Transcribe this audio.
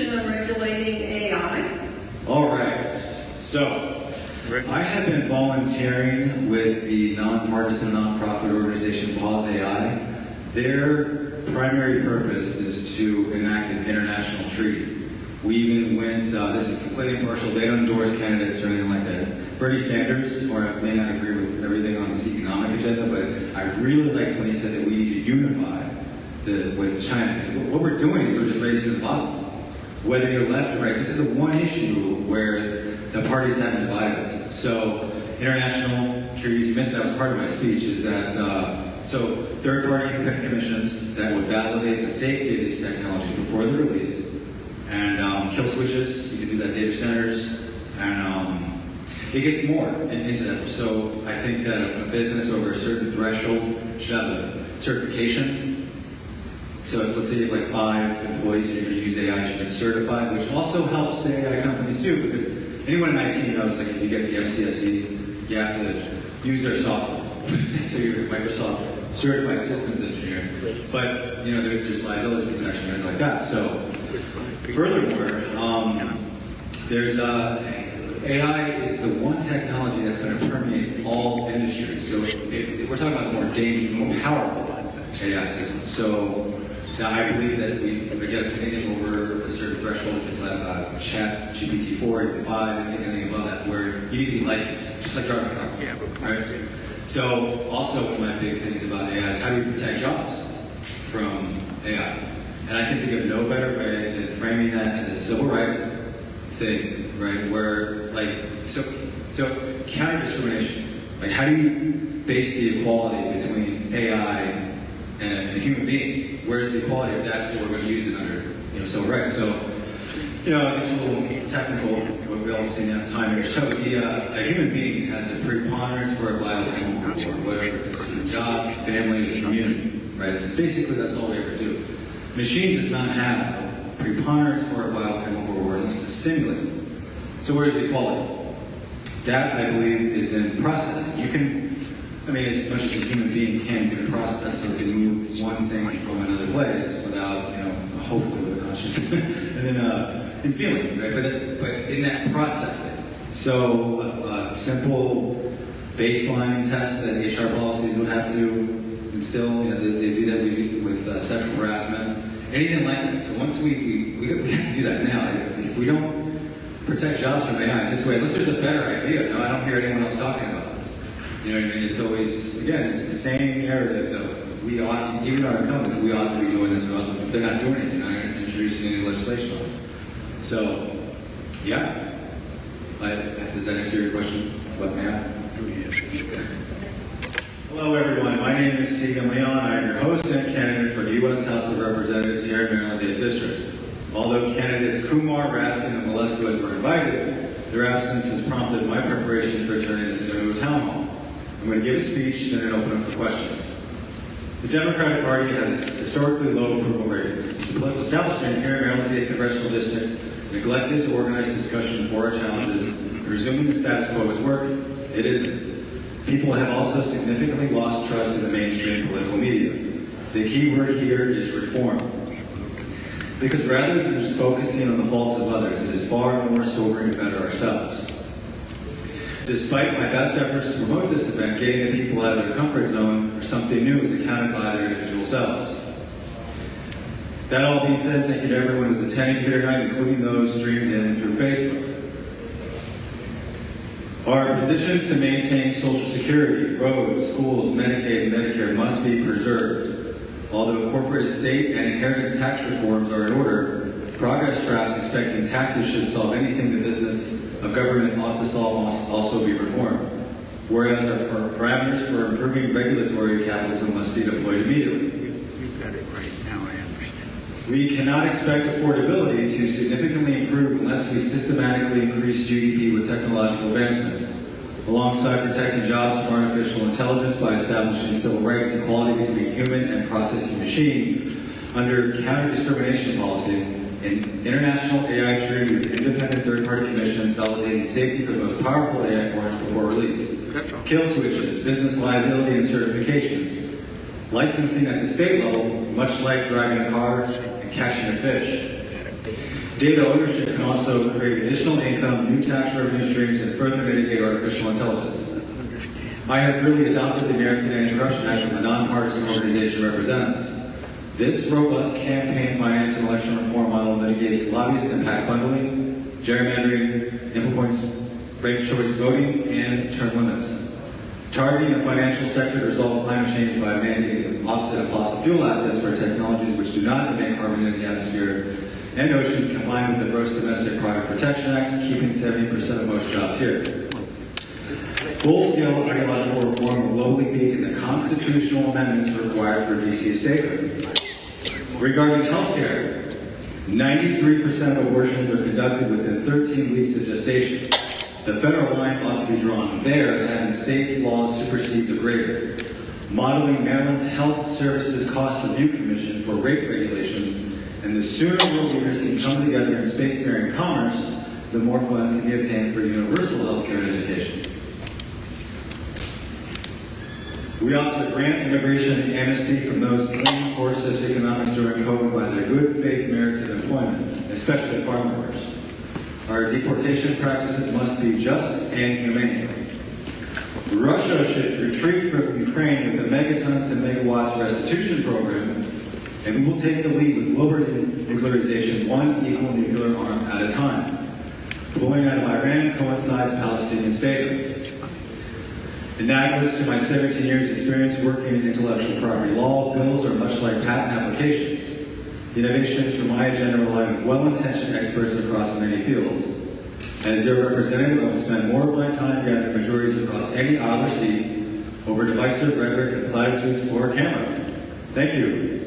position on regulating AI? All right. So, I have been volunteering with the nonpartisan nonprofit organization Pause AI. Their primary purpose is to enact an international treaty. We even went, this is completely impartial, they don't endorse candidates or anything like that. Bernie Sanders, or I may not agree with everything on his economic agenda, but I really liked when he said that we need to unify with China. Because what we're doing is we're just raising the bottom. Whether you're left or right, this is the one issue where the parties haven't divided us. So, international treaties, you missed that was part of my speech, is that, so third-party commissions that would validate the safety of these technologies before they're released, and kill switches, you can do that, data centers, and it gets more into that. So I think that a business over a certain threshold should have a certification. So if, let's say, you have like 5 employees and you're going to use AI, you should get certified, which also helps the AI companies too, because anyone in IT knows, like, if you get the FCSE, you have to use their software. So you're a Microsoft certified systems engineer. But, you know, there's liability protection and everything like that. So, furthermore, there's AI is the one technology that's going to permeate all industries. So we're talking about more dangerous, more powerful AI systems. So now I believe that we get anything over a certain threshold, if it's like chat, GPT-4, even 5, anything above that, where you need to be licensed, just like driving a car. Yeah, right? So also one of my big things about AI is how do you protect jobs from AI? And I can think of no better way than framing that as a civil rights thing, right? Where, like, so counter discrimination. Like, how do you base the equality between AI and a human being? Where's the equality if that's what we're going to use it under, civil rights? So, it's a little technical, but we all seen that time here. So a human being has a preponderance for a biochemical or whatever it's a job, family, community, right? It's basically that's all we ever do. Machine does not have a preponderance for a biochemical or at least a simulated. So where's the equality? That, I believe, is in processing. You can, as much as a human being can, you can process and can move one thing from another place without, hopefully with a conscience, and then in feeling, right? But in that processing. So a simple baseline test that HR policies would have to instill, they do that with sexual harassment, anything like that. So once we have to do that now. If we don't protect jobs from AI this way, unless there's a better idea, I don't hear anyone else talking about this. You know what I mean? It's always, again, it's the same narratives of we ought, even our incumbents, we ought to be doing this, but they're not doing it, they're not introducing any legislation on it. So, yeah. Does that answer your question about AI? Hello everyone, my name is Stephen Leon. I am your host and candidate for the U.S. House of Representatives here in Maryland's 8th District. Although candidates Kumar, Raskin, and Malesko were invited, their absence has prompted my preparation for attending this new town hall. I'm going to give a speech and then open up for questions. The Democratic Party has historically low approval ratings. The political establishment here in Maryland's 8th Congressional District neglected to organize discussion for our challenges, and presuming the status quo is working. It isn't. People have also significantly lost trust in the mainstream political media. The key word here is reform. Because rather than just focusing on the faults of others, it is far more sobering to better ourselves. Despite my best efforts to promote this event, getting the people out of their comfort zone for something new is accounted by their individual selves. That all being said, thank you to everyone who's attending here tonight, including those streamed in through Facebook. Our positions to maintain Social Security, roads, schools, Medicaid, and Medicare must be preserved. Although corporate estate and inheritance tax reforms are in order, progress drafts expecting taxes should solve anything the business of government ought to solve must also be reformed. Whereas our parameters for improving regulatory capitalism must be deployed immediately. You've got it right now, I understand. We cannot expect affordability to significantly improve unless we systematically increase GDP with technological advancements, alongside protecting jobs from artificial intelligence by establishing civil rights and equality between human and processing machine. Under counter-discrimination policy, an international AI treaty with independent third-party commissions validating safety for the most powerful AI forms before release. Kill switches, business liability and certifications. Licensing at the state level, much like driving a car and catching a fish. Data ownership can also create additional income, new tax revenue streams, and further mitigate artificial intelligence. I have really adopted the American Anti-Corruption Act from the nonpartisan organization representatives. This robust campaign finance and election reform model mitigates lobbyist and PAC bundling, gerrymandering, input points, ranked choice voting, and term limits. Targeting the financial sector to resolve climate change by mandating the offset of fossil fuel assets for technologies which do not emit carbon in the atmosphere and oceans combined with the Gross Domestic Product Protection Act, keeping 70% of most jobs here. Full-scale ideological reform will globally be in the constitutional amendments required for DC statehood. Regarding healthcare, 93% of abortions are conducted within 13 weeks of gestation. The federal line ought to be drawn there, having states' laws supersede the greater. Modeling Maryland's Health Services Cost Review Commission for rate regulations, and the sooner world leaders can come together in spacefaring commerce, the more funds can be obtained for universal healthcare and education. We ought to grant immigration amnesty from those fleeing poor socioeconomics during COVID by their good faith merits of employment, especially farm workers. Our deportation practices must be just and humane. Russia should retreat from Ukraine with a megatons to megawatts restitution program, and we will take the lead with global nuclearization, one equal nuclear arm at a time. Pulling out of Iran coincides Palestinian statehood. Analogous to my 17 years experience working in intellectual property law, bills are much like patent applications. Innovations from my agenda rely on well-intentioned experts across many fields. As your representative, I will spend more of my time gathering majorities across any aisle or seat over divisive rhetoric and platitudes for a camera. Thank you.